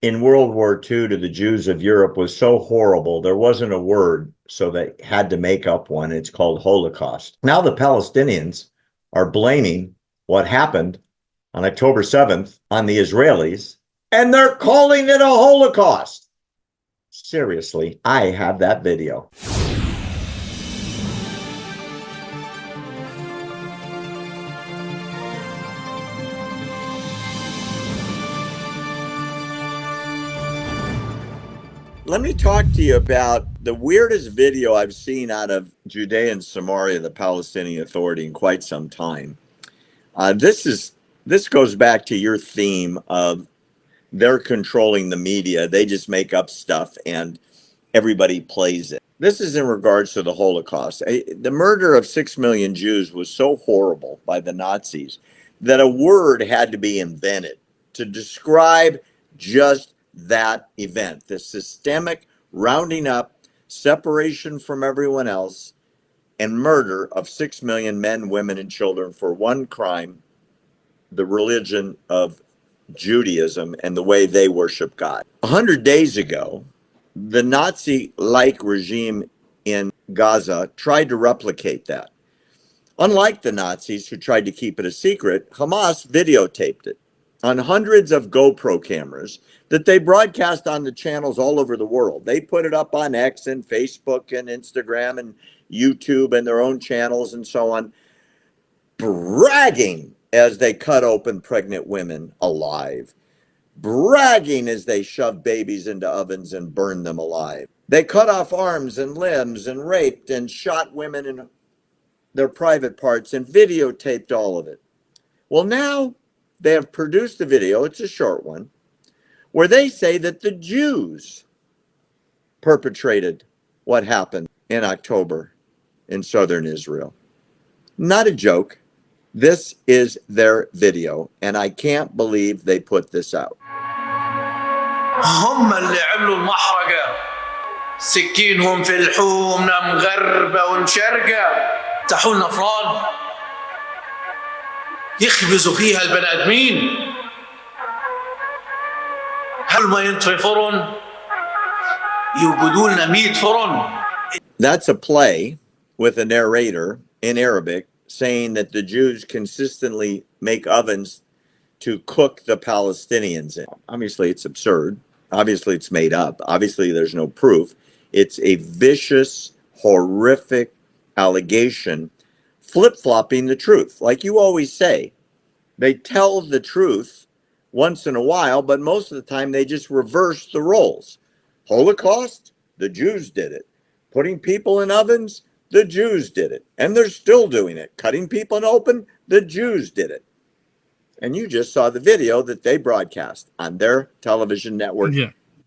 in World War II to the Jews of Europe was so horrible, there wasn't a word, so they had to make up one. It's called Holocaust. Now the Palestinians are blaming what happened on October 7th on the Israelis, and they're calling it a Holocaust. Seriously, I have that video. Let me talk to you about the weirdest video I've seen out of Judea and Samaria, the Palestinian Authority, in quite some time. This goes back to your theme of they're controlling the media. They just make up stuff and everybody plays it. This is in regards to the Holocaust. The murder of 6 million Jews was so horrible by the Nazis that a word had to be invented to describe just that event, the systemic rounding up, separation from everyone else, and murder of 6 million men, women, and children for one crime, the religion of Judaism and the way they worship God. 100 days ago, the Nazi-like regime in Gaza tried to replicate that. Unlike the Nazis who tried to keep it a secret, Hamas videotaped it on hundreds of GoPro cameras that they broadcast on the channels all over the world. They put it up on X and Facebook and Instagram and YouTube and their own channels and so on, bragging as they cut open pregnant women alive, bragging as they shoved babies into ovens and burned them alive. They cut off arms and limbs and raped and shot women in their private parts and videotaped all of it. Well, now they have produced a video, it's a short one, where they say that the Jews perpetrated what happened in October in southern Israel. Not a joke. This is their video, and I can't believe they put this out. هم اللي عملوا المحرقة، سكينهم في لحومنا مغربة ومشرقة، فتحوا لنا فران يخبزوا فيها البني آدمين. هل ما ينطفي فرن يوجدوا لنا 100 فرن. That's a play with a narrator in Arabic saying that the Jews consistently make ovens to cook the Palestinians in. Obviously, it's absurd. Obviously, it's made up. Obviously, there's no proof. It's a vicious, horrific allegation, flip-flopping the truth. Like you always say, they tell the truth once in a while, but most of the time they just reverse the roles. Holocaust, the Jews did it. Putting people in ovens, the Jews did it. And they're still doing it. Cutting people open, the Jews did it. And you just saw the video that they broadcast on their television network,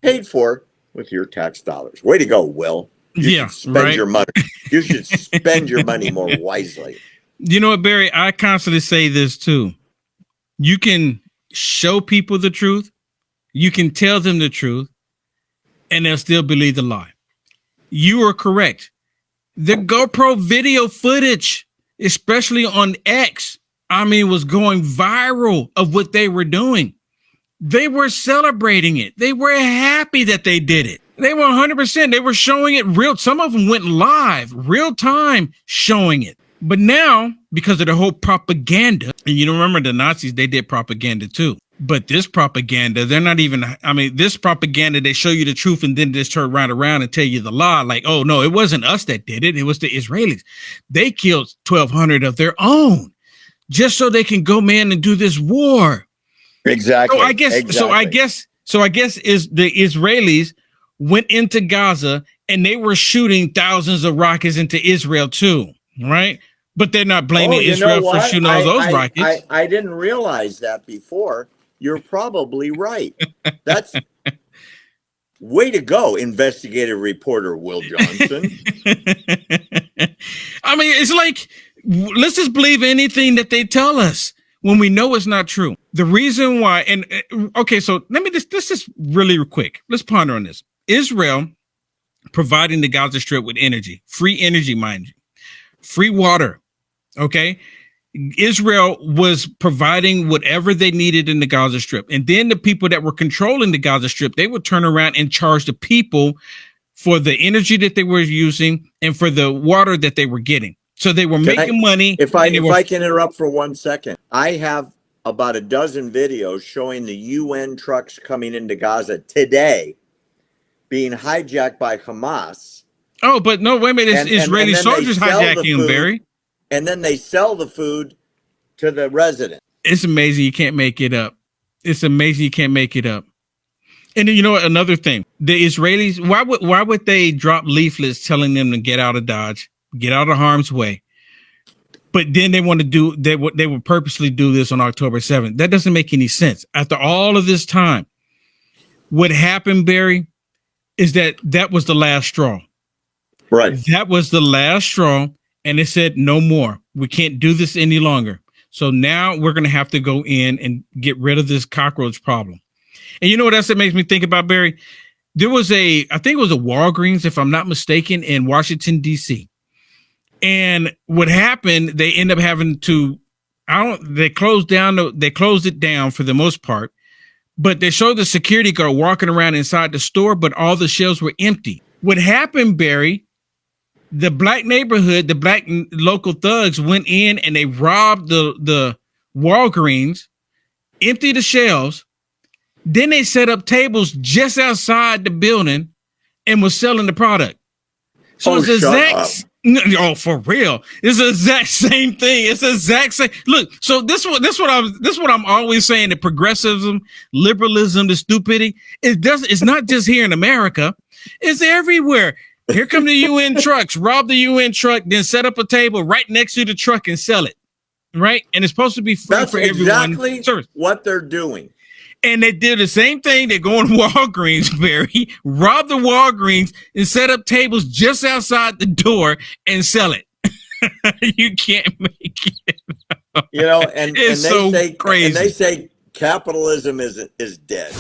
paid for with your tax dollars. Way to go, Will. You should spend your money. You should spend your money more wisely. You know what, Barry? I constantly say this too. You can show people the truth. You can tell them the truth, and they'll still believe the lie. You are correct. The GoPro video footage, especially on X, was going viral of what they were doing. They were celebrating it. They were happy that they did it. They were 100%. They were showing it real. Some of them went live, real time, showing it. But now, because of the whole propaganda, and you remember the Nazis, they did propaganda too. But this propaganda, they're not even, this propaganda, they show you the truth and then just turn right around and tell you the lie. Like, oh, no, it wasn't us that did it. It was the Israelis. They killed 1,200 of their own just so they can go, man, and do this war. Exactly. So I guess is the Israelis went into Gaza and they were shooting thousands of rockets into Israel too, right? But they're not blaming Israel for shooting all those rockets. I didn't realize that before. You're probably right. That's way to go, investigative reporter Will Johnson. It's like, let's just believe anything that they tell us when we know it's not true. The reason why, so let's just really quick. Let's ponder on this. Israel providing the Gaza Strip with energy, free energy, mind you, free water. Okay. Israel was providing whatever they needed in the Gaza Strip. And then the people that were controlling the Gaza Strip, they would turn around and charge the people for the energy that they were using and for the water that they were getting. So they were making money. If I can interrupt for 1 second, I have about a dozen videos showing the UN trucks coming into Gaza today being hijacked by Hamas. Oh, but no, wait a minute. It's Israeli soldiers hijacking them, Barry. And then they sell the food to the resident. It's amazing. You can't make it up. It's amazing. You can't make it up. And then, you know what? Another thing, the Israelis, why would they drop leaflets telling them to get out of Dodge, get out of harm's way? But then they want to do, they would purposely do this on October 7th. That doesn't make any sense. After all of this time, what happened, Barry, is that was the last straw. Right. That was the last straw. And they said, no more. We can't do this any longer. So now we're going to have to go in and get rid of this cockroach problem. And you know what else that makes me think about, Barry? There was I think it was a Walgreens, if I'm not mistaken, in Washington, D.C. And what happened, they end up having to, they closed it down for the most part, but they showed the security guard walking around inside the store, but all the shelves were empty. What happened, Barry, the black neighborhood, the black local thugs went in and they robbed the Walgreens, emptied the shelves. Then they set up tables just outside the building and was selling the product. So it's for real. It's the exact same thing. It's the exact same. Look, so this what I'm always saying. The progressivism, liberalism, the stupidity. It's not just here in America. It's everywhere. Here come the UN trucks, rob the UN truck, then set up a table right next to the truck and sell it. Right? And it's supposed to be free for everyone. That's exactly what they're doing. And they did the same thing. They go in Walgreens, Barry, rob the Walgreens and set up tables just outside the door and sell it. You can't make it. You know, and it's so crazy. And they say capitalism is dead.